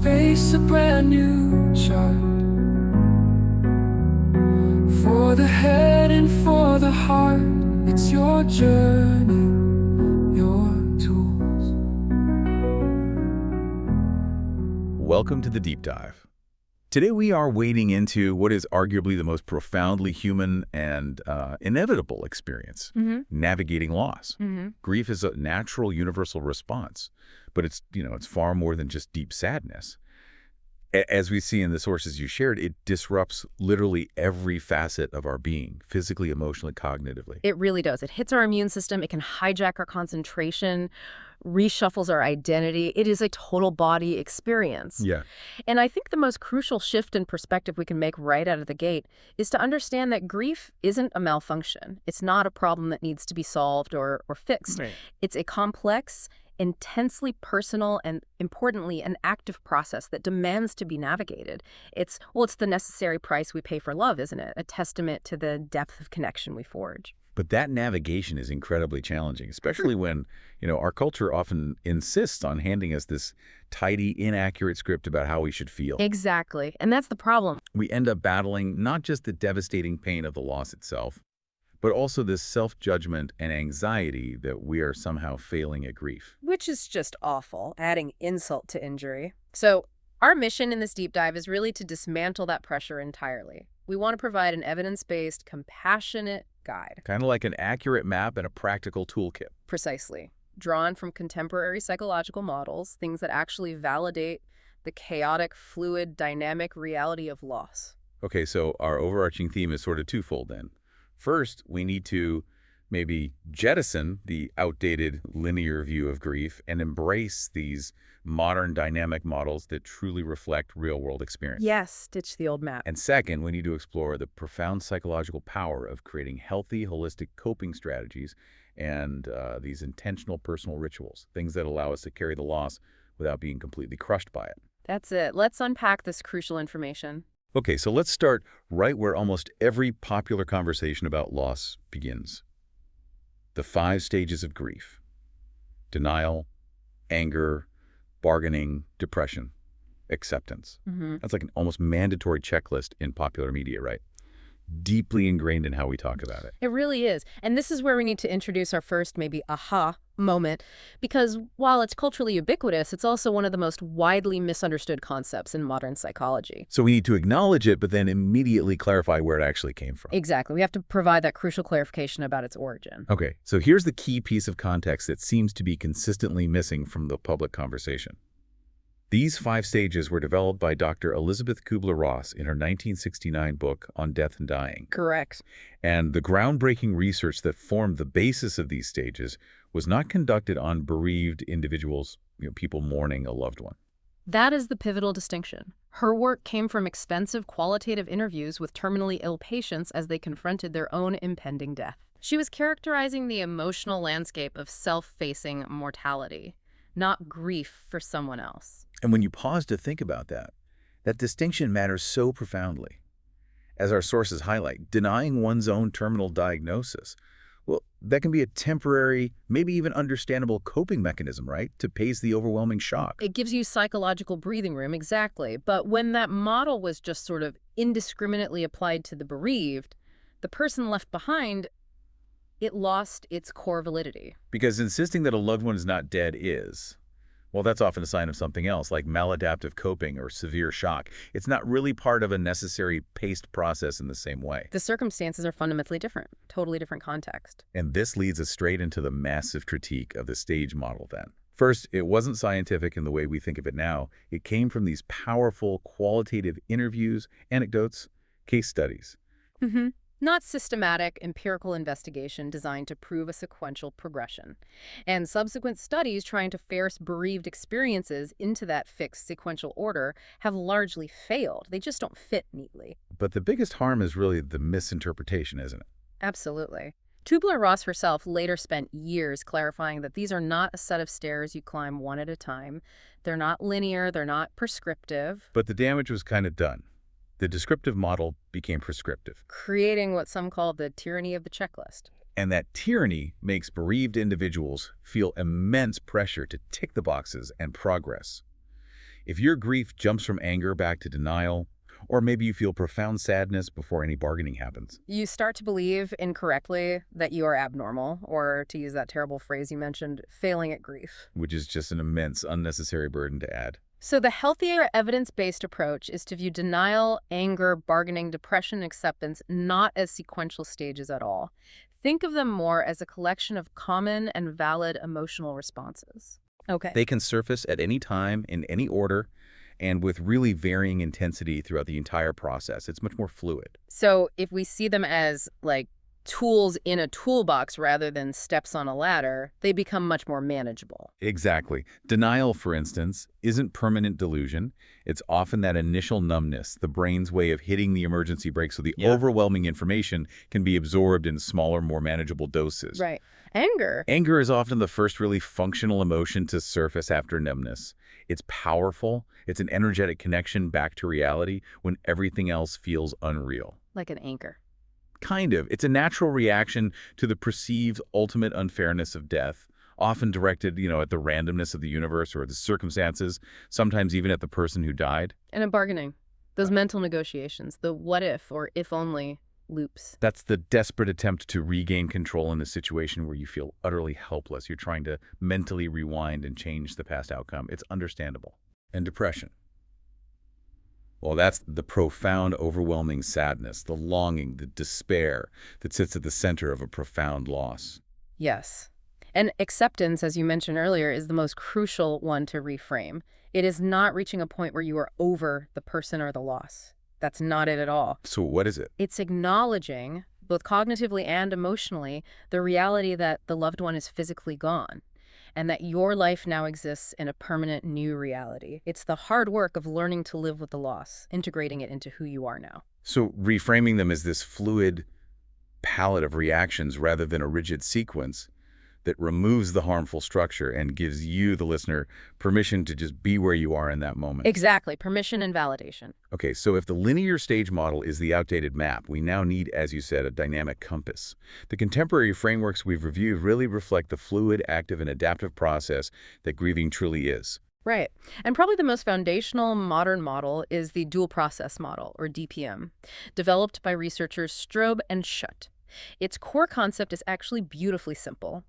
space, a brand new chart for the head and for the heart. It's your journey, your tools. Welcome to the Deep Dive. Today we are wading into what is arguably the most profoundly human and inevitable experience, navigating loss. Grief is a natural, universal response, but it's far more than just deep sadness. As we see in the sources you shared, it disrupts literally every facet of our being, physically, emotionally, cognitively. It really does. It hits our immune system. It can hijack our concentration, reshuffles our identity. It is a total body experience. Yeah. And I think the most crucial shift in perspective we can make right out of the gate is to understand that grief isn't a malfunction. It's not a problem that needs to be solved or fixed. Right. It's a complex, intensely personal, and importantly, an active process that demands to be navigated. It's the necessary price we pay for love, isn't it? A testament to the depth of connection we forge. But that navigation is incredibly challenging, especially when, our culture often insists on handing us this tidy, inaccurate script about how we should feel. Exactly. And that's the problem. We end up battling not just the devastating pain of the loss itself, but also this self-judgment and anxiety that we are somehow failing at grief. Which is just awful, adding insult to injury. So our mission in this deep dive is really to dismantle that pressure entirely. We want to provide an evidence-based, compassionate guide. Kind of like an accurate map and a practical toolkit. Precisely. Drawn from contemporary psychological models, things that actually validate the chaotic, fluid, dynamic reality of loss. Okay, so our overarching theme is sort of twofold then. First, we need to maybe jettison the outdated linear view of grief and embrace these modern dynamic models that truly reflect real-world experience. Yes, ditch the old map. And second, we need to explore the profound psychological power of creating healthy, holistic coping strategies and these intentional personal rituals, things that allow us to carry the loss without being completely crushed by it. That's it. Let's unpack this crucial information. Okay, so let's start right where almost every popular conversation about loss begins. The 5 stages of grief: denial, anger, bargaining, depression, acceptance. That's like an almost mandatory checklist in popular media, right? Deeply ingrained in how we talk about it. It really is. And this is where we need to introduce our first maybe aha moment, because while it's culturally ubiquitous, it's also one of the most widely misunderstood concepts in modern psychology. So we need to acknowledge it, but then immediately clarify where it actually came from. Exactly. We have to provide that crucial clarification about its origin. Okay, so here's the key piece of context that seems to be consistently missing from the public conversation. These 5 stages were developed by Dr. Elizabeth Kubler-Ross in her 1969 book on death and dying. Correct. And the groundbreaking research that formed the basis of these stages was not conducted on bereaved individuals, people mourning a loved one. That is the pivotal distinction. Her work came from expensive qualitative interviews with terminally ill patients as they confronted their own impending death. She was characterizing the emotional landscape of self-facing mortality, not grief for someone else. And when you pause to think about that distinction matters so profoundly. As our sources highlight, denying one's own terminal diagnosis, well, that can be a temporary, maybe even understandable coping mechanism, right? To pace the overwhelming shock. It gives you psychological breathing room, exactly. But when that model was just sort of indiscriminately applied to the bereaved, the person left behind, it lost its core validity. Because insisting that a loved one is not dead is, well, that's often a sign of something else, like maladaptive coping or severe shock. It's not really part of a necessary paced process in the same way. The circumstances are fundamentally different, totally different context. And this leads us straight into the massive critique of the stage model then. First, it wasn't scientific in the way we think of it now. It came from these powerful qualitative interviews, anecdotes, case studies. Not systematic, empirical investigation designed to prove a sequential progression. And subsequent studies trying to force bereaved experiences into that fixed sequential order have largely failed. They just don't fit neatly. But the biggest harm is really the misinterpretation, isn't it? Absolutely. Kubler-Ross herself later spent years clarifying that these are not a set of stairs you climb one at a time. They're not linear, they're not prescriptive. But the damage was kind of done. The descriptive model became prescriptive, creating what some call the tyranny of the checklist. And that tyranny makes bereaved individuals feel immense pressure to tick the boxes and progress. If your grief jumps from anger back to denial, or maybe you feel profound sadness before any bargaining happens. You start to believe incorrectly that you are abnormal, or to use that terrible phrase you mentioned, failing at grief. Which is just an immense, unnecessary burden to add. So the healthier evidence-based approach is to view denial, anger, bargaining, depression, and acceptance not as sequential stages at all. Think of them more as a collection of common and valid emotional responses. Okay. They can surface at any time, in any order, and with really varying intensity throughout the entire process. It's much more fluid. So if we see them as like tools in a toolbox rather than steps on a ladder, they become much more manageable. Exactly. Denial, for instance, isn't permanent delusion. It's often that initial numbness, the brain's way of hitting the emergency brake so the overwhelming information can be absorbed in smaller, more manageable doses. Right. Anger. Anger is often the first really functional emotion to surface after numbness. It's powerful. It's an energetic connection back to reality when everything else feels unreal. Like an anchor. Kind of. It's a natural reaction to the perceived ultimate unfairness of death, often directed, at the randomness of the universe or the circumstances, sometimes even at the person who died. And in bargaining, those mental negotiations, the what if or if only loops. That's the desperate attempt to regain control in a situation where you feel utterly helpless. You're trying to mentally rewind and change the past outcome. It's understandable. And depression. Well, that's the profound, overwhelming sadness, the longing, the despair that sits at the center of a profound loss. Yes. And acceptance, as you mentioned earlier, is the most crucial one to reframe. It is not reaching a point where you are over the person or the loss. That's not it at all. So what is it? It's acknowledging, both cognitively and emotionally, the reality that the loved one is physically gone, and that your life now exists in a permanent new reality. It's the hard work of learning to live with the loss, integrating it into who you are now. So reframing them as this fluid palette of reactions rather than a rigid sequence that removes the harmful structure and gives you, the listener, permission to just be where you are in that moment. Exactly. Permission and validation. Okay, so if the linear stage model is the outdated map, we now need, as you said, a dynamic compass. The contemporary frameworks we've reviewed really reflect the fluid, active, and adaptive process that grieving truly is. Right. And probably the most foundational modern model is the dual process model, or DPM, developed by researchers Strobe and Schutt. Its core concept is actually beautifully simple.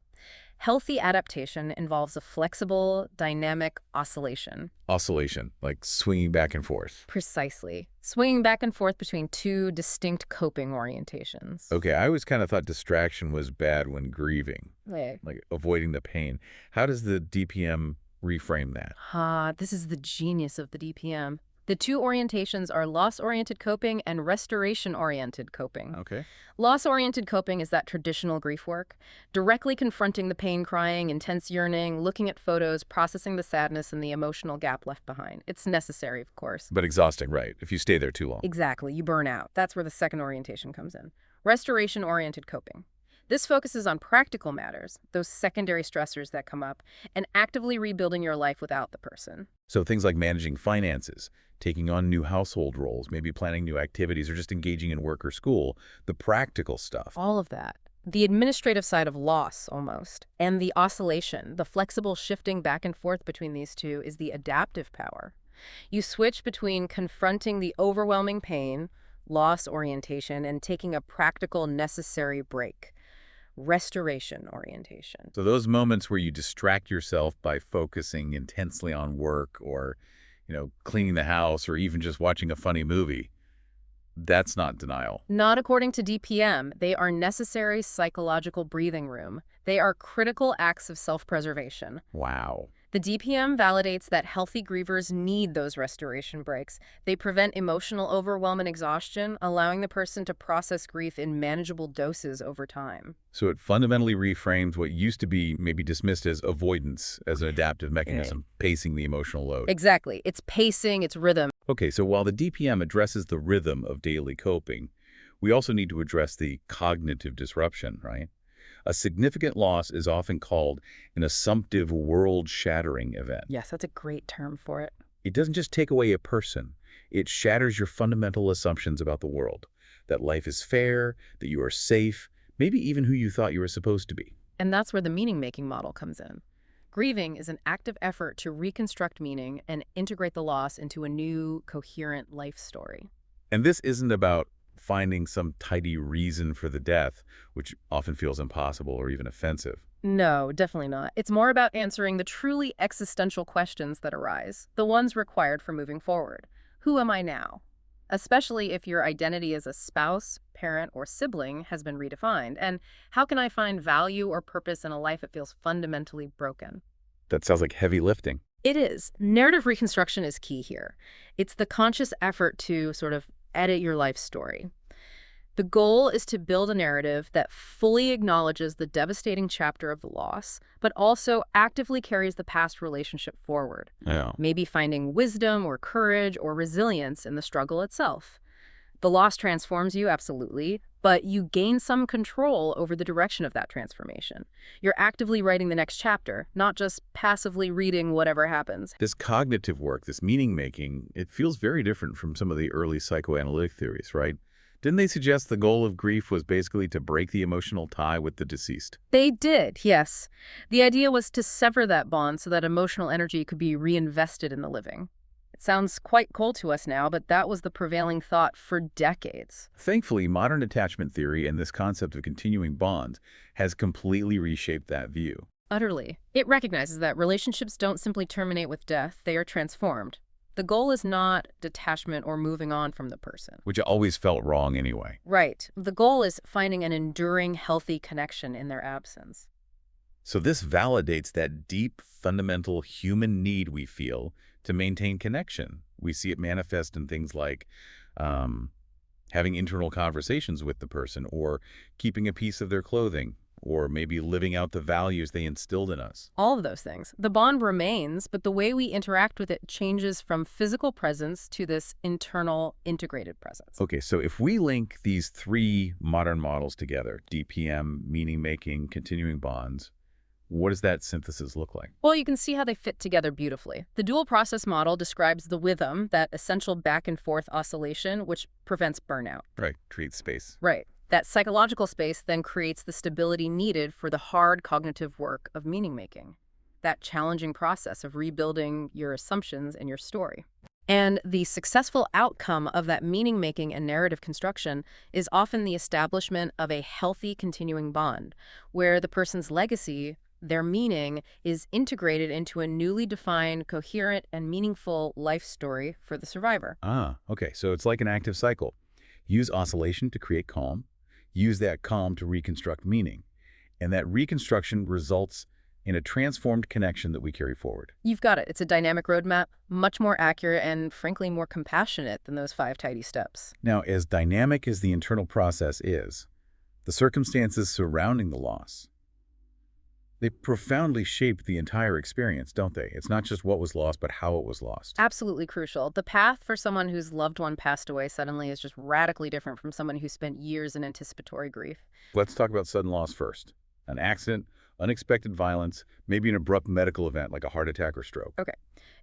Healthy adaptation involves a flexible, dynamic oscillation. Oscillation, like swinging back and forth. Precisely. Swinging back and forth between two distinct coping orientations. Okay, I always kind of thought distraction was bad when grieving, Right. like avoiding the pain. How does the DPM reframe that? This is the genius of the DPM. The two orientations are loss-oriented coping and restoration-oriented coping. Okay. Loss-oriented coping is that traditional grief work, directly confronting the pain, crying, intense yearning, looking at photos, processing the sadness and the emotional gap left behind. It's necessary, of course. But exhausting, right, if you stay there too long. Exactly. You burn out. That's where the second orientation comes in. Restoration-oriented coping. This focuses on practical matters, those secondary stressors that come up, and actively rebuilding your life without the person. So things like managing finances, taking on new household roles, maybe planning new activities, or just engaging in work or school, the practical stuff. All of that. The administrative side of loss, almost. And the oscillation, the flexible shifting back and forth between these two, is the adaptive power. You switch between confronting the overwhelming pain, loss orientation, and taking a practical, necessary break. Restoration orientation. So those moments where you distract yourself by focusing intensely on work or, cleaning the house or even just watching a funny movie, that's not denial. Not according to DPM. They are necessary psychological breathing room. They are critical acts of self-preservation. Wow. The DPM validates that healthy grievers need those restoration breaks. They prevent emotional overwhelm and exhaustion, allowing the person to process grief in manageable doses over time. So it fundamentally reframes what used to be maybe dismissed as avoidance as an adaptive mechanism, pacing the emotional load. Exactly. It's pacing, it's rhythm. Okay, so while the DPM addresses the rhythm of daily coping, we also need to address the cognitive disruption, right? A significant loss is often called an assumptive world-shattering event. Yes, that's a great term for it. It doesn't just take away a person. It shatters your fundamental assumptions about the world, that life is fair, that you are safe, maybe even who you thought you were supposed to be. And that's where the meaning-making model comes in. Grieving is an active effort to reconstruct meaning and integrate the loss into a new, coherent life story. And this isn't about finding some tidy reason for the death, which often feels impossible or even offensive. No, definitely not. It's more about answering the truly existential questions that arise, the ones required for moving forward. Who am I now? Especially if your identity as a spouse, parent, or sibling has been redefined. And how can I find value or purpose in a life that feels fundamentally broken? That sounds like heavy lifting. It is. Narrative reconstruction is key here. It's the conscious effort to sort of edit your life story. The goal is to build a narrative that fully acknowledges the devastating chapter of the loss, but also actively carries the past relationship forward. Yeah. Maybe finding wisdom or courage or resilience in the struggle itself. The loss transforms you, absolutely, but you gain some control over the direction of that transformation. You're actively writing the next chapter, not just passively reading whatever happens. This cognitive work, this meaning-making, it feels very different from some of the early psychoanalytic theories, right? Didn't they suggest the goal of grief was basically to break the emotional tie with the deceased? They did, yes. The idea was to sever that bond so that emotional energy could be reinvested in the living. It sounds quite cold to us now, but that was the prevailing thought for decades. Thankfully, modern attachment theory and this concept of continuing bonds has completely reshaped that view. Utterly. It recognizes that relationships don't simply terminate with death, they are transformed. The goal is not detachment or moving on from the person. Which always felt wrong anyway. Right. The goal is finding an enduring, healthy connection in their absence. So this validates that deep, fundamental human need we feel to maintain connection. We see it manifest in things like having internal conversations with the person, or keeping a piece of their clothing, or maybe living out the values they instilled in us. All of those things. The bond remains, but the way we interact with it changes from physical presence to this internal, integrated presence. Okay, so if we link these three modern models together, DPM, meaning-making, continuing bonds, what does that synthesis look like? Well, you can see how they fit together beautifully. The dual process model describes the rhythm, that essential back and forth oscillation, which prevents burnout. Right, create space. Right. That psychological space then creates the stability needed for the hard cognitive work of meaning-making, that challenging process of rebuilding your assumptions and your story. And the successful outcome of that meaning-making and narrative construction is often the establishment of a healthy continuing bond, where the person's legacy, their meaning, is integrated into a newly defined, coherent, and meaningful life story for the survivor. Ah, okay, so it's like an active cycle. Use oscillation to create calm. Use that calm to reconstruct meaning. And that reconstruction results in a transformed connection that we carry forward. You've got it. It's a dynamic roadmap, much more accurate and, frankly, more compassionate than those 5 tidy steps. Now, as dynamic as the internal process is, the circumstances surrounding the loss, they profoundly shape the entire experience, don't they? It's not just what was lost, but how it was lost. Absolutely crucial. The path for someone whose loved one passed away suddenly is just radically different from someone who spent years in anticipatory grief. Let's talk about sudden loss first. An accident, unexpected violence, maybe an abrupt medical event like a heart attack or stroke. Okay.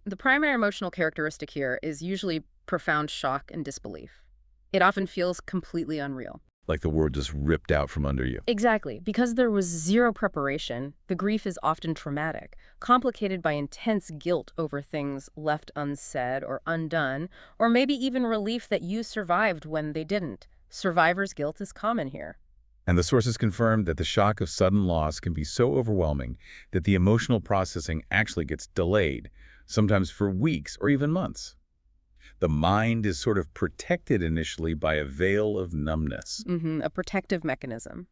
The primary emotional characteristic here is usually profound shock and disbelief. It often feels completely unreal. Like the world just ripped out from under you. Exactly. Because there was zero preparation, the grief is often traumatic, complicated by intense guilt over things left unsaid or undone, or maybe even relief that you survived when they didn't. Survivor's guilt is common here. And the sources confirmed that the shock of sudden loss can be so overwhelming that the emotional processing actually gets delayed, sometimes for weeks or even months. The mind is sort of protected initially by a veil of numbness. A protective mechanism.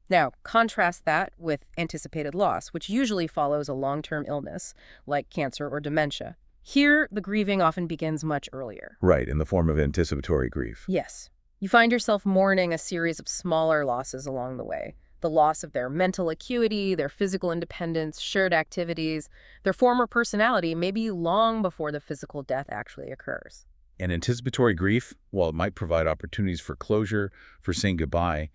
Now, contrast that with anticipated loss, which usually follows a long-term illness, like cancer or dementia. Here, the grieving often begins much earlier. Right, in the form of anticipatory grief. Yes. You find yourself mourning a series of smaller losses along the way. The loss of their mental acuity, their physical independence, shared activities, their former personality, maybe long before the physical death actually occurs. And anticipatory grief, while it might provide opportunities for closure, for saying goodbye,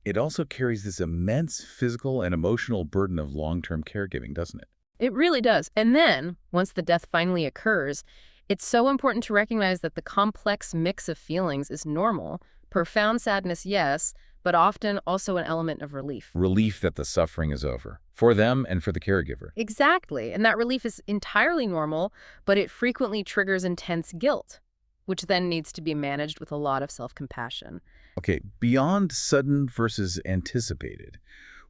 it also carries this immense physical and emotional burden of long-term caregiving, doesn't it? It really does. And then, once the death finally occurs, it's so important to recognize that the complex mix of feelings is normal. Profound sadness, yes, but often also an element of relief. Relief that the suffering is over, for them and for the caregiver. Exactly, and that relief is entirely normal, but it frequently triggers intense guilt, which then needs to be managed with a lot of self-compassion. Okay, beyond sudden versus anticipated,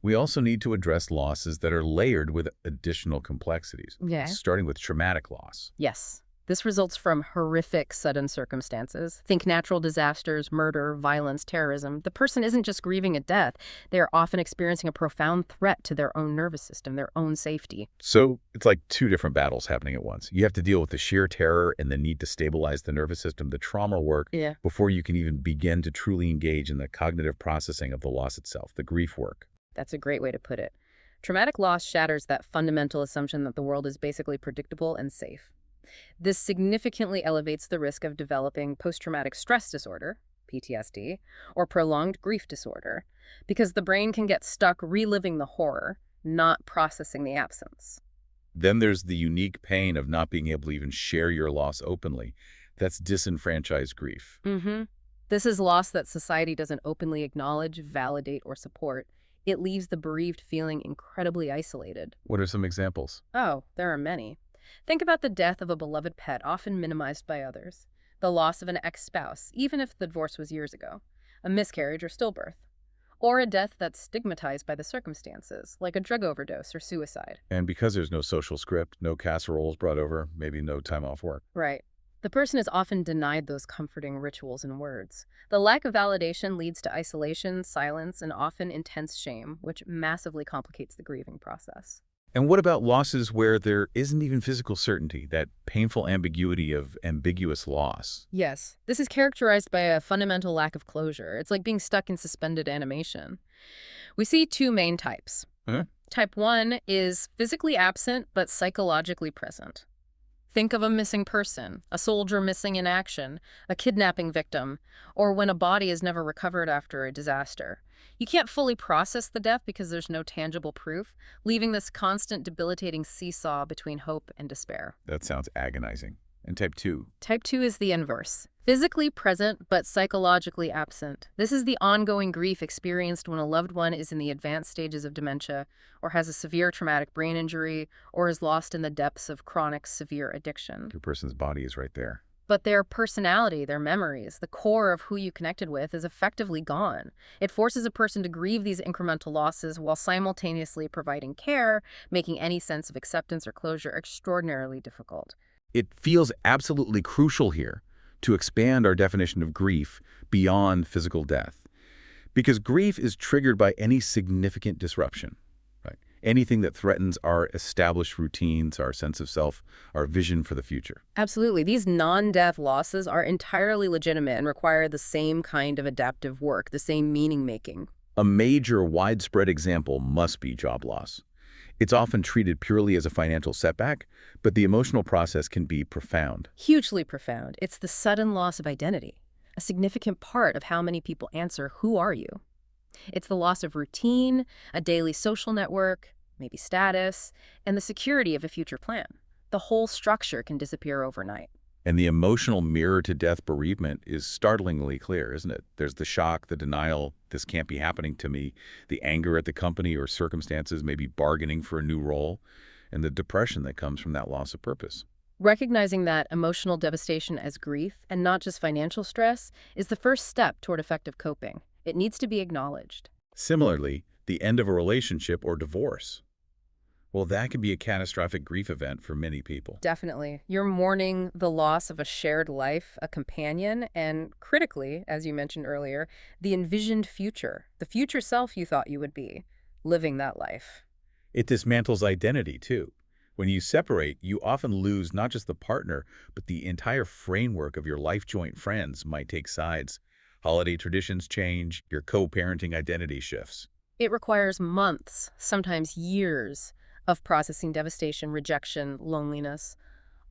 we also need to address losses that are layered with additional complexities, starting with traumatic loss. Yes. This results from horrific sudden circumstances. Think natural disasters, murder, violence, terrorism. The person isn't just grieving a death. They are often experiencing a profound threat to their own nervous system, their own safety. So it's like two different battles happening at once. You have to deal with the sheer terror and the need to stabilize the nervous system, the trauma work, before you can even begin to truly engage in the cognitive processing of the loss itself, the grief work. That's a great way to put it. Traumatic loss shatters that fundamental assumption that the world is basically predictable and safe. This significantly elevates the risk of developing post-traumatic stress disorder, PTSD, or prolonged grief disorder, because the brain can get stuck reliving the horror, not processing the absence. Then there's the unique pain of not being able to even share your loss openly. That's disenfranchised grief. This is loss that society doesn't openly acknowledge, validate, or support. It leaves the bereaved feeling incredibly isolated. What are some examples? Oh, there are many. Think about the death of a beloved pet, often minimized by others. The loss of an ex-spouse, even if the divorce was years ago. A miscarriage or stillbirth. Or a death that's stigmatized by the circumstances, like a drug overdose or suicide. And because there's no social script, no casseroles brought over, maybe no time off work. Right. The person is often denied those comforting rituals and words. The lack of validation leads to isolation, silence, and often intense shame, which massively complicates the grieving process. And what about losses where there isn't even physical certainty, that painful ambiguity of ambiguous loss? Yes, this is characterized by a fundamental lack of closure. It's like being stuck in suspended animation. We see two main types. Type 1 is physically absent but psychologically present. Think of a missing person, a soldier missing in action, a kidnapping victim, or when a body is never recovered after a disaster. You can't fully process the death because there's no tangible proof, leaving this constant debilitating seesaw between hope and despair. That sounds agonizing. And type 2? Type 2 is the inverse. Physically present, but psychologically absent. This is the ongoing grief experienced when a loved one is in the advanced stages of dementia, or has a severe traumatic brain injury, or is lost in the depths of chronic severe addiction. The person's body is right there. But their personality, their memories, the core of who you connected with is effectively gone. It forces a person to grieve these incremental losses while simultaneously providing care, making any sense of acceptance or closure extraordinarily difficult. It feels absolutely crucial here to expand our definition of grief beyond physical death, because grief is triggered by any significant disruption, right? Anything that threatens our established routines, our sense of self, our vision for the future. Absolutely. These non-death losses are entirely legitimate and require the same kind of adaptive work, the same meaning-making. A major widespread example must be job loss. It's often treated purely as a financial setback, but the emotional process can be profound. Hugely profound. It's the sudden loss of identity, a significant part of how many people answer, "Who are you?" It's the loss of routine, a daily social network, maybe status, and the security of a future plan. The whole structure can disappear overnight. And the emotional mirror to death bereavement is startlingly clear, isn't it? There's the shock, the denial, this can't be happening to me, the anger at the company or circumstances, maybe bargaining for a new role, and the depression that comes from that loss of purpose. Recognizing that emotional devastation as grief, and not just financial stress, is the first step toward effective coping. It needs to be acknowledged. Similarly, the end of a relationship or divorce. Well, that can be a catastrophic grief event for many people. Definitely. You're mourning the loss of a shared life, a companion, and critically, as you mentioned earlier, the envisioned future, the future self you thought you would be, living that life. It dismantles identity, too. When you separate, you often lose not just the partner, but the entire framework of your life-joint friends might take sides. Holiday traditions change, your co-parenting identity shifts. It requires months, sometimes years, of processing devastation, rejection, loneliness,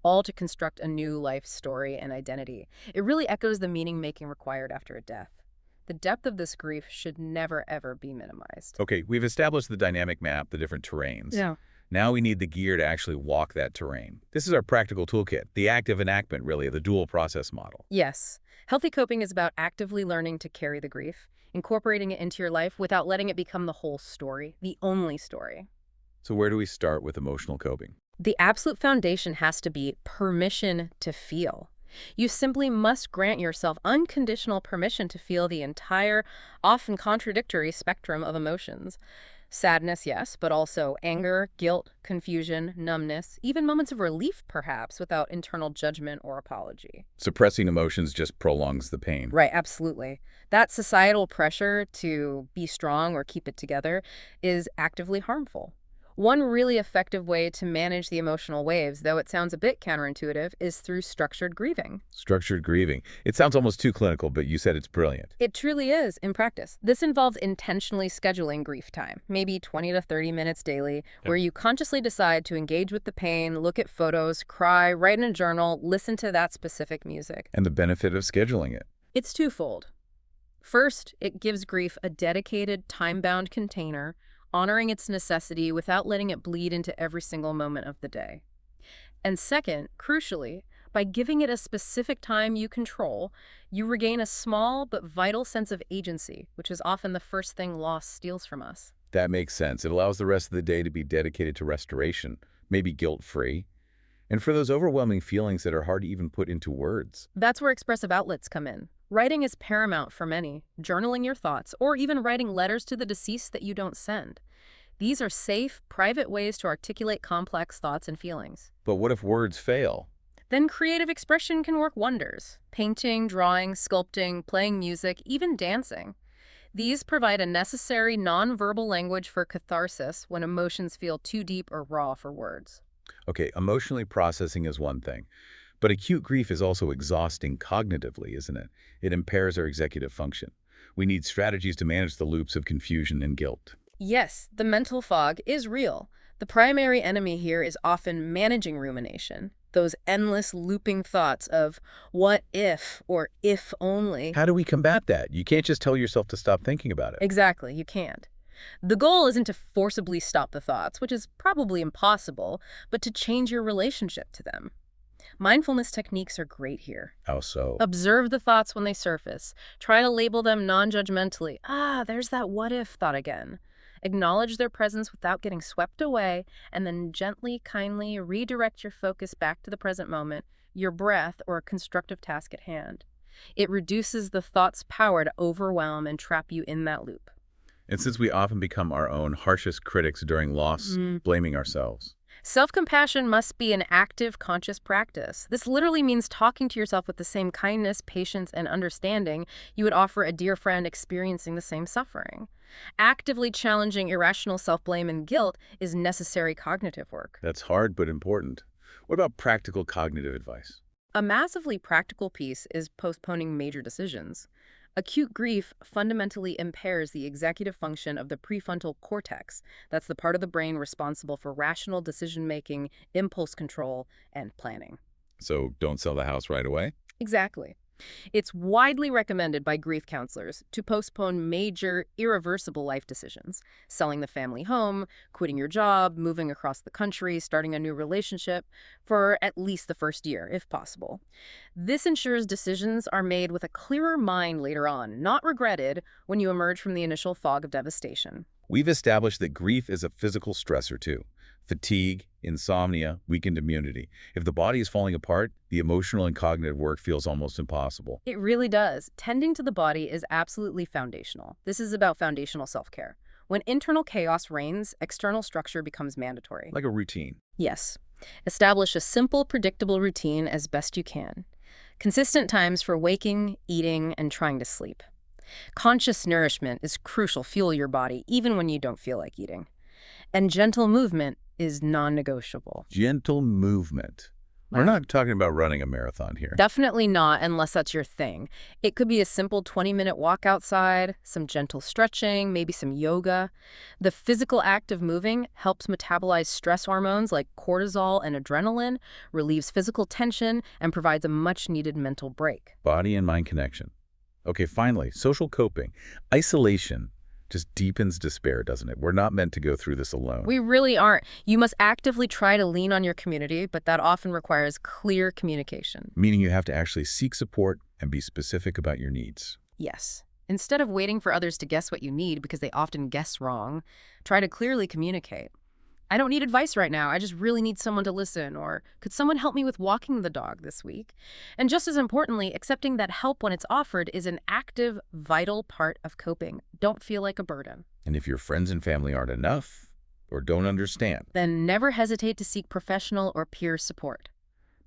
all to construct a new life story and identity. It really echoes the meaning-making required after a death. The depth of this grief should never, ever be minimized. Okay, we've established the dynamic map, the different terrains. Yeah. Now we need the gear to actually walk that terrain. This is our practical toolkit, the active enactment, really, of the dual process model. Yes. Healthy coping is about actively learning to carry the grief, incorporating it into your life without letting it become the whole story, the only story. So where do we start with emotional coping? The absolute foundation has to be permission to feel. You simply must grant yourself unconditional permission to feel the entire, often contradictory spectrum of emotions. Sadness, yes, but also anger, guilt, confusion, numbness, even moments of relief, perhaps, without internal judgment or apology. Suppressing emotions just prolongs the pain. Right, absolutely. That societal pressure to be strong or keep it together is actively harmful. One really effective way to manage the emotional waves, though it sounds a bit counterintuitive, is through structured grieving. Structured grieving. It sounds almost too clinical, but you said it's brilliant. It truly is in practice. This involves intentionally scheduling grief time, maybe 20 to 30 minutes daily, where you consciously decide to engage with the pain, look at photos, cry, write in a journal, listen to that specific music. And the benefit of scheduling it. It's twofold. First, it gives grief a dedicated, time-bound container, honoring its necessity without letting it bleed into every single moment of the day. And second, crucially, by giving it a specific time you control, you regain a small but vital sense of agency, which is often the first thing loss steals from us. That makes sense. It allows the rest of the day to be dedicated to restoration, maybe guilt-free, and for those overwhelming feelings that are hard to even put into words. That's where expressive outlets come in. Writing is paramount for many, journaling your thoughts, or even writing letters to the deceased that you don't send. These are safe, private ways to articulate complex thoughts and feelings. But what if words fail? Then creative expression can work wonders. Painting, drawing, sculpting, playing music, even dancing. These provide a necessary nonverbal language for catharsis when emotions feel too deep or raw for words. Okay, emotionally processing is one thing, but acute grief is also exhausting cognitively, isn't it? It impairs our executive function. We need strategies to manage the loops of confusion and guilt. Yes, the mental fog is real. The primary enemy here is often managing rumination, those endless looping thoughts of what if or if only. How do we combat that? You can't just tell yourself to stop thinking about it. Exactly, you can't. The goal isn't to forcibly stop the thoughts, which is probably impossible, but to change your relationship to them. Mindfulness techniques are great here. How so? Observe the thoughts when they surface. Try to label them non-judgmentally. There's that what if thought again. Acknowledge their presence without getting swept away, and then gently, kindly redirect your focus back to the present moment, your breath, or a constructive task at hand. It reduces the thought's power to overwhelm and trap you in that loop. And since we often become our own harshest critics during loss, blaming ourselves. Self-compassion must be an active, conscious practice. This literally means talking to yourself with the same kindness, patience, and understanding you would offer a dear friend experiencing the same suffering. Actively challenging irrational self-blame and guilt is necessary cognitive work. That's hard but important. What about practical cognitive advice? A massively practical piece is postponing major decisions. Acute grief fundamentally impairs the executive function of the prefrontal cortex. That's the part of the brain responsible for rational decision-making, impulse control, and planning. So don't sell the house right away? Exactly. It's widely recommended by grief counselors to postpone major, irreversible life decisions. Selling the family home, quitting your job, moving across the country, starting a new relationship, for at least the first year, if possible. This ensures decisions are made with a clearer mind later on, not regretted when you emerge from the initial fog of devastation. We've established that grief is a physical stressor too. Fatigue, insomnia, weakened immunity. If the body is falling apart, the emotional and cognitive work feels almost impossible. It really does. Tending to the body is absolutely foundational. This is about foundational self-care. When internal chaos reigns, external structure becomes mandatory. Like a routine. Yes. Establish a simple, predictable routine as best you can. Consistent times for waking, eating, and trying to sleep. Conscious nourishment is crucial. Fuel your body, even when you don't feel like eating. And gentle movement is non-negotiable. Gentle movement. We're not talking about running a marathon here. Definitely not, unless that's your thing. It could be a simple 20-minute walk outside, some gentle stretching, maybe some yoga. The physical act of moving helps metabolize stress hormones like cortisol and adrenaline, relieves physical tension, and provides a much-needed mental break. Body and mind connection. Okay, finally, social coping. Isolation just deepens despair, doesn't it? We're not meant to go through this alone. We really aren't. You must actively try to lean on your community, but that often requires clear communication. Meaning you have to actually seek support and be specific about your needs. Yes. Instead of waiting for others to guess what you need because they often guess wrong, try to clearly communicate. I don't need advice right now. I just really need someone to listen. Or could someone help me with walking the dog this week? And just as importantly, accepting that help when it's offered is an active, vital part of coping. Don't feel like a burden. And if your friends and family aren't enough or don't understand, Then never hesitate to seek professional or peer support.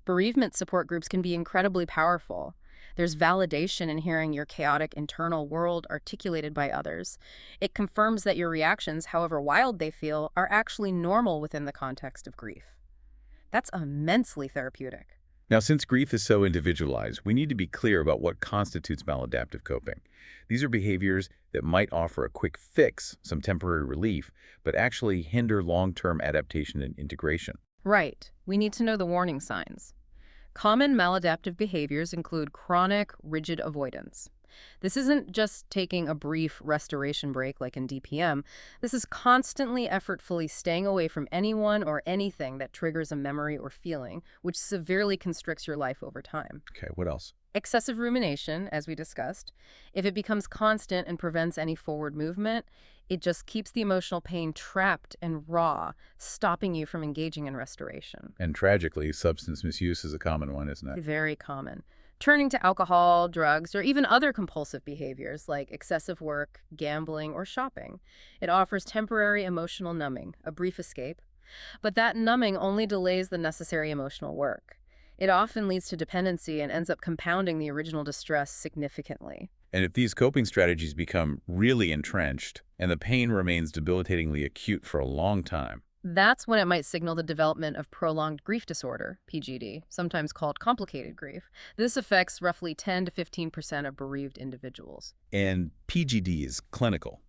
Bereavement support groups can be incredibly powerful. There's validation in hearing your chaotic internal world articulated by others. It confirms that your reactions, however wild they feel, are actually normal within the context of grief. That's immensely therapeutic. Now, since grief is so individualized, we need to be clear about what constitutes maladaptive coping. These are behaviors that might offer a quick fix, some temporary relief, but actually hinder long-term adaptation and integration. Right. We need to know the warning signs. Common maladaptive behaviors include chronic, rigid avoidance. This isn't just taking a brief restoration break like in DPM. This is constantly, effortfully staying away from anyone or anything that triggers a memory or feeling, which severely constricts your life over time. Okay, what else? Excessive rumination, as we discussed. If it becomes constant and prevents any forward movement, it just keeps the emotional pain trapped and raw, stopping you from engaging in restoration. And tragically, substance misuse is a common one, isn't it? Very common. Turning to alcohol, drugs, or even other compulsive behaviors like excessive work, gambling, or shopping. It offers temporary emotional numbing, a brief escape. But that numbing only delays the necessary emotional work. It often leads to dependency and ends up compounding the original distress significantly. And if these coping strategies become really entrenched and the pain remains debilitatingly acute for a long time, that's when it might signal the development of prolonged grief disorder, PGD, sometimes called complicated grief. This affects roughly 10 to 15% of bereaved individuals. and PGD is clinical.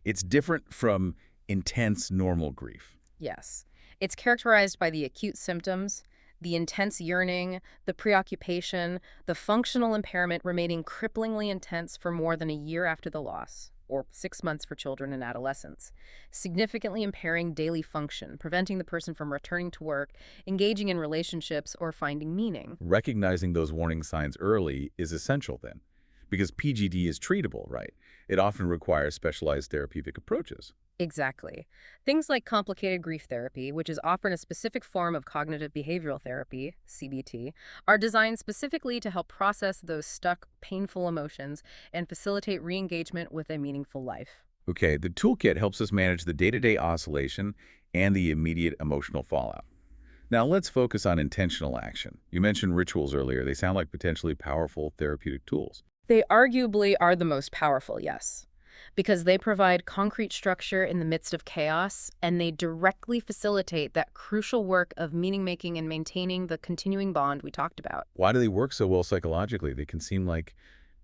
It's different from intense normal grief. Yes. It's characterized by the acute symptoms, the intense yearning, the preoccupation, the functional impairment remaining cripplingly intense for more than a year after the loss, or 6 months for children and adolescents, significantly impairing daily function, preventing the person from returning to work, engaging in relationships, or finding meaning. Recognizing those warning signs early is essential then, because PGD is treatable, right? It often requires specialized therapeutic approaches. Exactly. Things like complicated grief therapy, which is often a specific form of cognitive behavioral therapy, CBT, are designed specifically to help process those stuck, painful emotions and facilitate re-engagement with a meaningful life. Okay, the toolkit helps us manage the day-to-day oscillation and the immediate emotional fallout. Now let's focus on intentional action. You mentioned rituals earlier. They sound like potentially powerful therapeutic tools. They arguably are the most powerful, yes, because they provide concrete structure in the midst of chaos, and they directly facilitate that crucial work of meaning-making and maintaining the continuing bond we talked about. Why do they work so well psychologically? They can seem like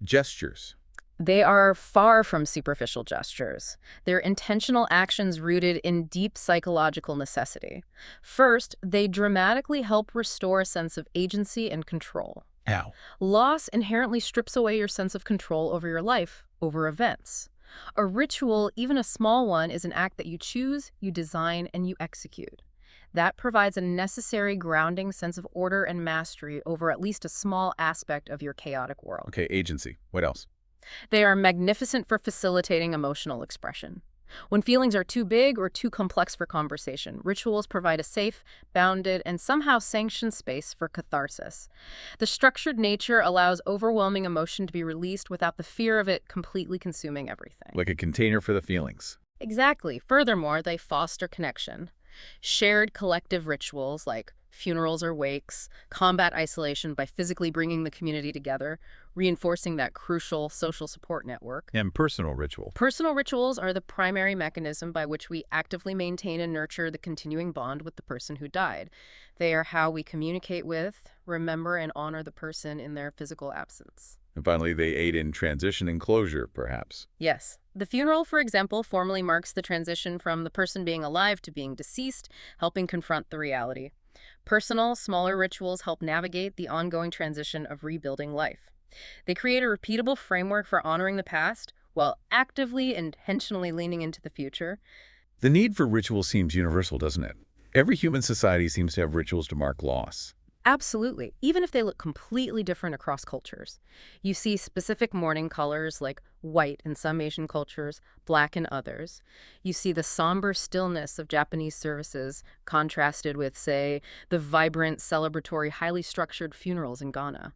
gestures. They are far from superficial gestures. They're intentional actions rooted in deep psychological necessity. First, they dramatically help restore a sense of agency and control. How? Loss inherently strips away your sense of control over your life, over events. A ritual, even a small one, is an act that you choose, you design, and you execute. That provides a necessary grounding sense of order and mastery over at least a small aspect of your chaotic world. Okay, agency. What else? They are magnificent for facilitating emotional expression. When feelings are too big or too complex for conversation, rituals provide a safe, bounded, and somehow sanctioned space for catharsis. The structured nature allows overwhelming emotion to be released without the fear of it completely consuming everything. Like a container for the feelings. Exactly. Furthermore, they foster connection. Shared collective rituals like funerals or wakes combat isolation by physically bringing the community together, reinforcing that crucial social support network. And personal ritual. Personal rituals are the primary mechanism by which we actively maintain and nurture the continuing bond with the person who died. They are how we communicate with, remember, and honor the person in their physical absence. And finally, they aid in transition and closure, perhaps. Yes. The funeral, for example, formally marks the transition from the person being alive to being deceased, helping confront the reality. Personal, smaller rituals help navigate the ongoing transition of rebuilding life. They create a repeatable framework for honoring the past while actively, intentionally leaning into the future. The need for ritual seems universal, doesn't it? Every human society seems to have rituals to mark loss, Absolutely, even if they look completely different across cultures. You see specific mourning colors like white in some Asian cultures, black in others. You see the somber stillness of Japanese services contrasted with, say, the vibrant, celebratory, highly structured funerals in Ghana.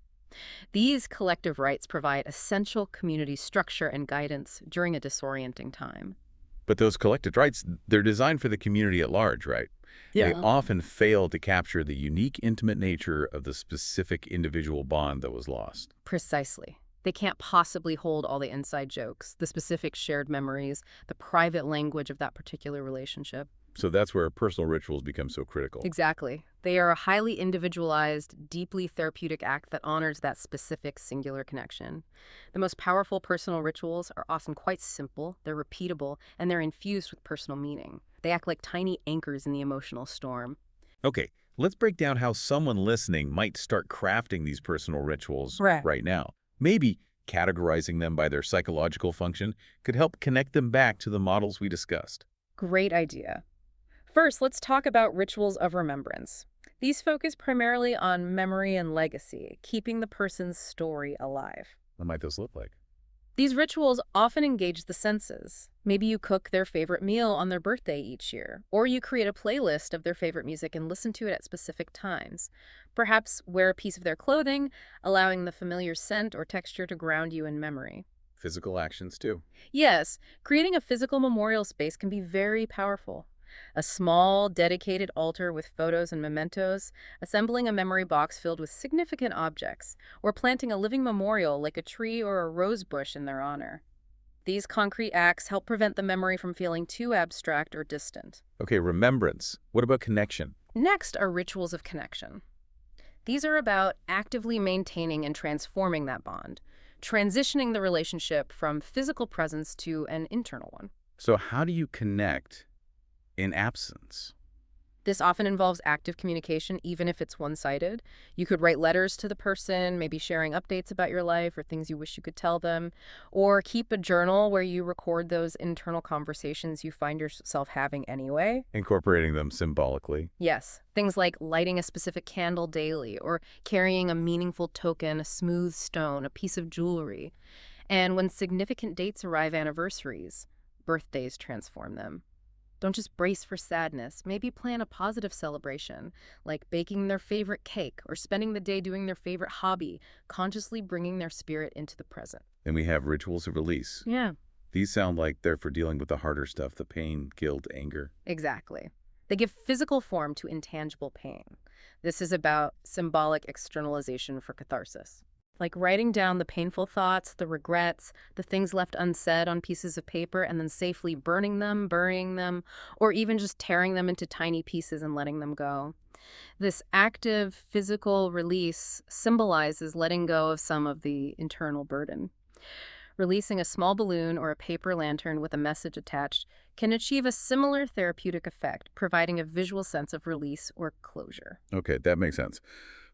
These collective rites provide essential community structure and guidance during a disorienting time. But those collected rights, they're designed for the community at large, right? They Yeah. often fail to capture the unique, intimate nature of the specific individual bond that was lost. Precisely. They can't possibly hold all the inside jokes, the specific shared memories, the private language of that particular relationship. So that's where personal rituals become so critical. Exactly. They are a highly individualized, deeply therapeutic act that honors that specific singular connection. The most powerful personal rituals are often quite simple, they're repeatable, and they're infused with personal meaning. They act like tiny anchors in the emotional storm. Okay, let's break down how someone listening might start crafting these personal rituals right now. Maybe categorizing them by their psychological function could help connect them back to the models we discussed. Great idea. First, let's talk about rituals of remembrance. These focus primarily on memory and legacy, keeping the person's story alive. What might those look like? These rituals often engage the senses. Maybe you cook their favorite meal on their birthday each year, or you create a playlist of their favorite music and listen to it at specific times. Perhaps wear a piece of their clothing, allowing the familiar scent or texture to ground you in memory. Physical actions, too. Yes, creating a physical memorial space can be very powerful. A small, dedicated altar with photos and mementos, assembling a memory box filled with significant objects, or planting a living memorial like a tree or a rose bush in their honor. These concrete acts help prevent the memory from feeling too abstract or distant. Okay, remembrance. What about connection? Next are rituals of connection. These are about actively maintaining and transforming that bond, transitioning the relationship from physical presence to an internal one. So how do you connect in absence? This often involves active communication, even if it's one-sided. You could write letters to the person, maybe sharing updates about your life or things you wish you could tell them, or keep a journal where you record those internal conversations you find yourself having anyway. Incorporating them symbolically. Yes, things like lighting a specific candle daily or carrying a meaningful token, a smooth stone, a piece of jewelry. And when significant dates arrive, anniversaries, birthdays transform them. Don't just brace for sadness. Maybe plan a positive celebration, like baking their favorite cake or spending the day doing their favorite hobby, consciously bringing their spirit into the present. Then we have rituals of release. Yeah, These sound like they're for dealing with the harder stuff, the pain, guilt, anger. exactly. They give physical form to intangible pain. This is about symbolic externalization for catharsis. Like writing down the painful thoughts, the regrets, the things left unsaid on pieces of paper, and then safely burning them, burying them, or even just tearing them into tiny pieces and letting them go. This active physical release symbolizes letting go of some of the internal burden. Releasing a small balloon or a paper lantern with a message attached can achieve a similar therapeutic effect, providing a visual sense of release or closure. Okay, that makes sense.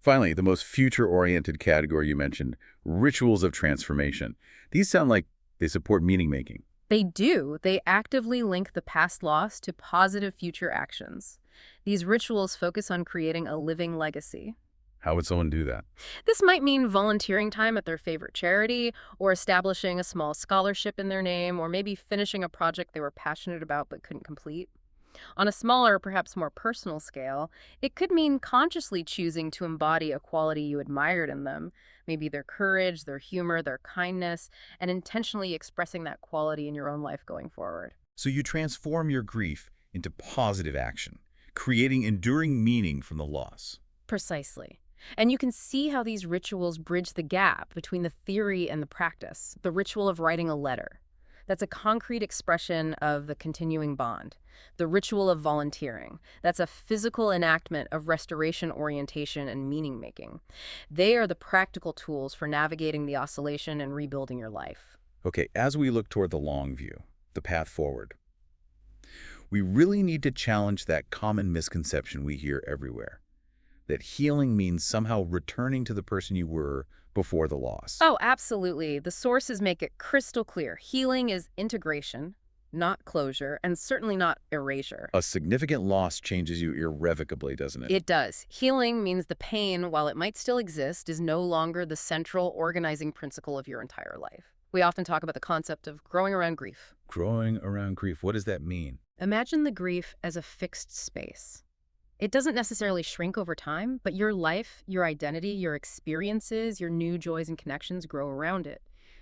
Finally, the most future-oriented category you mentioned, rituals of transformation. These sound like they support meaning-making. They do. They actively link the past loss to positive future actions. These rituals focus on creating a living legacy. How would someone do that? This might mean volunteering time at their favorite charity, or establishing a small scholarship in their name, or maybe finishing a project they were passionate about but couldn't complete. On a smaller, perhaps more personal scale, it could mean consciously choosing to embody a quality you admired in them, maybe their courage, their humor, their kindness, and intentionally expressing that quality in your own life going forward. So you transform your grief into positive action, creating enduring meaning from the loss. Precisely. And you can see how these rituals bridge the gap between the theory and the practice. The ritual of writing a letter. That's a concrete expression of the continuing bond. The ritual of volunteering. That's a physical enactment of restoration orientation and meaning-making. They are the practical tools for navigating the oscillation and rebuilding your life. Okay, as we look toward the long view, the path forward, we really need to challenge that common misconception we hear everywhere, that healing means somehow returning to the person you were before the loss. Oh, absolutely. The sources make it crystal clear. Healing is integration, not closure, and certainly not erasure. A significant loss changes you irrevocably, doesn't it? It does. Healing means the pain, while it might still exist, is no longer the central organizing principle of your entire life. We often talk about the concept of growing around grief. Growing around grief, what does that mean? Imagine the grief as a fixed space. It doesn't necessarily shrink over time, but your life, your identity, your experiences, your new joys and connections grow around it.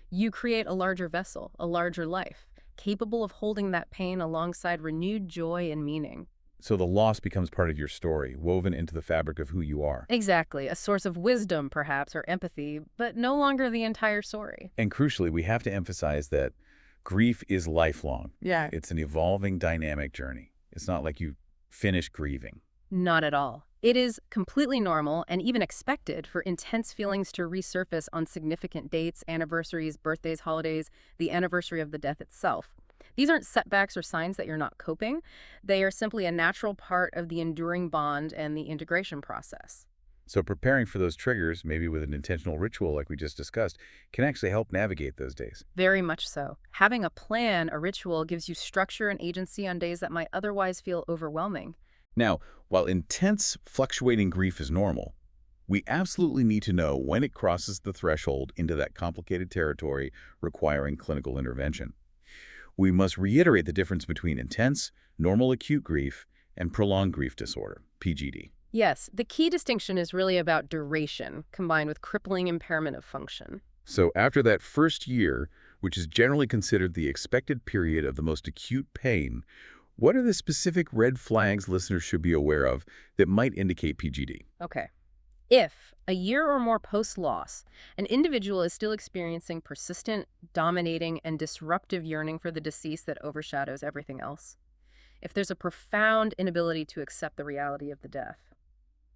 You create a larger vessel, a larger life, capable of holding that pain alongside renewed joy and meaning. So the loss becomes part of your story, woven into the fabric of who you are. Exactly, a source of wisdom, perhaps, or empathy, but no longer the entire story. And crucially, we have to emphasize that grief is lifelong. Yeah. It's an evolving, dynamic journey. It's not like you finish grieving. Not at all. It is completely normal and even expected for intense feelings to resurface on significant dates, anniversaries, birthdays, holidays, the anniversary of the death itself. These aren't setbacks or signs that you're not coping. They are simply a natural part of the enduring bond and the integration process. So preparing for those triggers, maybe with an intentional ritual like we just discussed, can actually help navigate those days. Very much so. Having a plan, a ritual, gives you structure and agency on days that might otherwise feel overwhelming. Now, while intense, fluctuating grief is normal, we absolutely need to know when it crosses the threshold into that complicated territory requiring clinical intervention. We must reiterate the difference between intense, normal acute grief and prolonged grief disorder, PGD. Yes, the key distinction is really about duration, combined with crippling impairment of function. So after that first year, which is generally considered the expected period of the most acute pain, what are the specific red flags listeners should be aware of that might indicate PGD? Okay. If, a year or more post-loss, an individual is still experiencing persistent, dominating, and disruptive yearning for the deceased that overshadows everything else. If there's a profound inability to accept the reality of the death.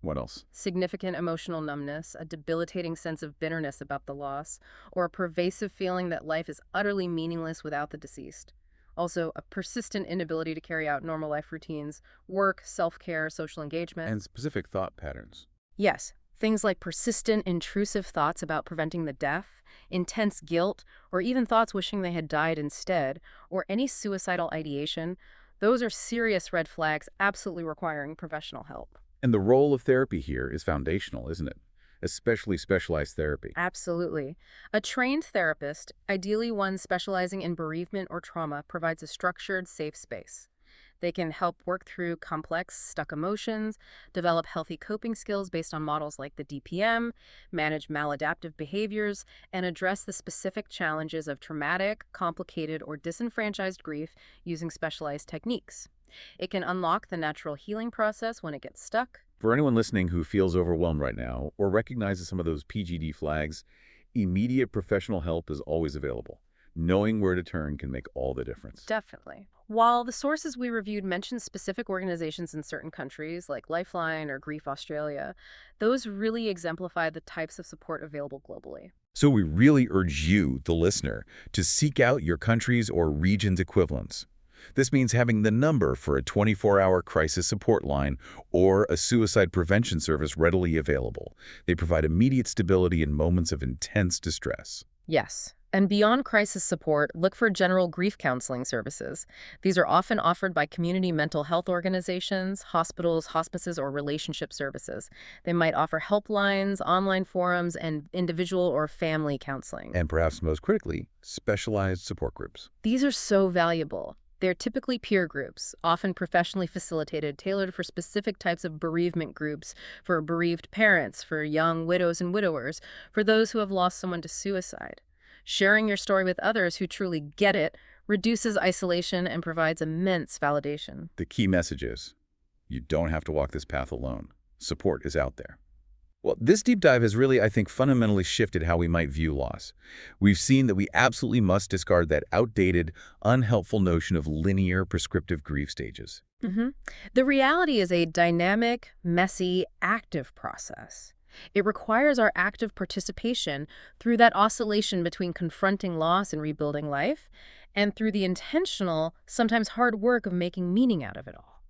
What else? Significant emotional numbness, a debilitating sense of bitterness about the loss, or a pervasive feeling that life is utterly meaningless without the deceased. Also, a persistent inability to carry out normal life routines, work, self-care, social engagement. And specific thought patterns. Yes, things like persistent, intrusive thoughts about preventing the death, intense guilt, or even thoughts wishing they had died instead, or any suicidal ideation. Those are serious red flags, absolutely requiring professional help. And the role of therapy here is foundational, isn't it? Especially specialized therapy. Absolutely. A trained therapist, ideally one specializing in bereavement or trauma, provides a structured, safe space. They can help work through complex, stuck emotions, develop healthy coping skills based on models like the DPM, manage maladaptive behaviors, and address the specific challenges of traumatic, complicated, or disenfranchised grief using specialized techniques. It can unlock the natural healing process when it gets stuck. For anyone listening who feels overwhelmed right now or recognizes some of those PGD flags, immediate professional help is always available. Knowing where to turn can make all the difference. Definitely. While the sources we reviewed mention specific organizations in certain countries, like Lifeline or Grief Australia, those really exemplify the types of support available globally. So we really urge you, the listener, to seek out your country's or region's equivalents. This means having the number for a 24-hour crisis support line or a suicide prevention service readily available. They provide immediate stability in moments of intense distress. Yes. And beyond crisis support, look for general grief counseling services. These are often offered by community mental health organizations, hospitals, hospices, or relationship services. They might offer helplines, online forums, and individual or family counseling. And perhaps most critically, specialized support groups. These are so valuable. They're typically peer groups, often professionally facilitated, tailored for specific types of bereavement groups, for bereaved parents, for young widows and widowers, for those who have lost someone to suicide. Sharing your story with others who truly get it reduces isolation and provides immense validation. The key message is, you don't have to walk this path alone. Support is out there. Well, this deep dive has really, I think, fundamentally shifted how we might view loss. We've seen that we absolutely must discard that outdated, unhelpful notion of linear prescriptive grief stages. The reality is a dynamic, messy, active process. It requires our active participation through that oscillation between confronting loss and rebuilding life, and through the intentional, sometimes hard work of making meaning out of it all.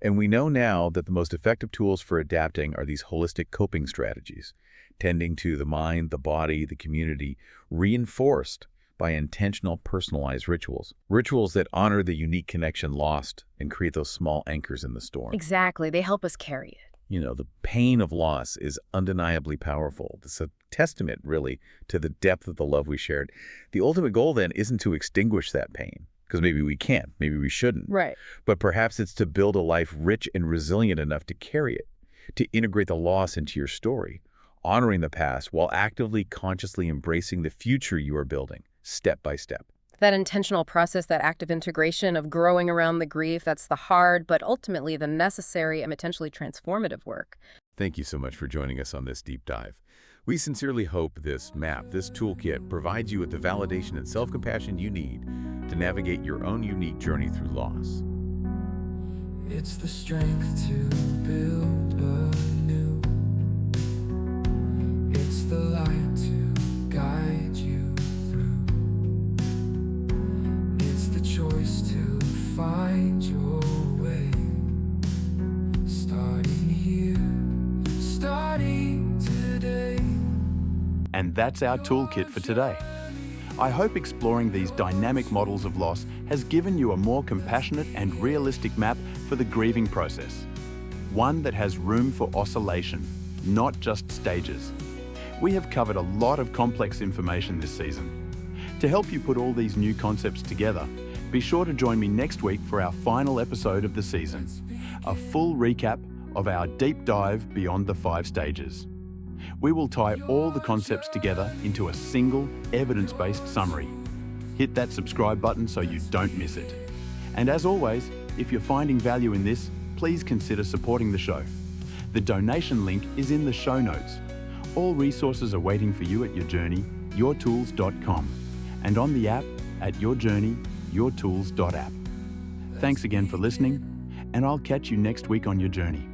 And we know now that the most effective tools for adapting are these holistic coping strategies, tending to the mind, the body, the community, reinforced by intentional, personalized rituals. Rituals that honor the unique connection lost and create those small anchors in the storm. Exactly. They help us carry it. You know, the pain of loss is undeniably powerful. It's a testament, really, to the depth of the love we shared. The ultimate goal, then, isn't to extinguish that pain, because maybe we can't, maybe we shouldn't. Right. But perhaps it's to build a life rich and resilient enough to carry it, to integrate the loss into your story, honoring the past while actively, consciously embracing the future you are building, step by step. That intentional process, that active integration of growing around the grief, that's the hard, but ultimately the necessary and potentially transformative work. Thank you so much for joining us on this deep dive. We sincerely hope this map, this toolkit, provides you with the validation and self-compassion you need to navigate your own unique journey through loss. It's the strength to build anew. It's the light to guide you through. It's the choice to find your way. Starting here, starting today. And that's our toolkit for today. I hope exploring these dynamic models of loss has given you a more compassionate and realistic map for the grieving process. One that has room for oscillation, not just stages. We have covered a lot of complex information this season. To help you put all these new concepts together, be sure to join me next week for our final episode of the season, a full recap of our deep dive beyond the 5 stages. We will tie all the concepts together into a single, evidence-based summary. Hit that subscribe button so you don't miss it. And as always, if you're finding value in this, please consider supporting the show. The donation link is in the show notes. All resources are waiting for you at Your Journey, yourtools.com, and on the app at Your Journey, yourtools.app. Thanks again for listening, and I'll catch you next week on Your Journey.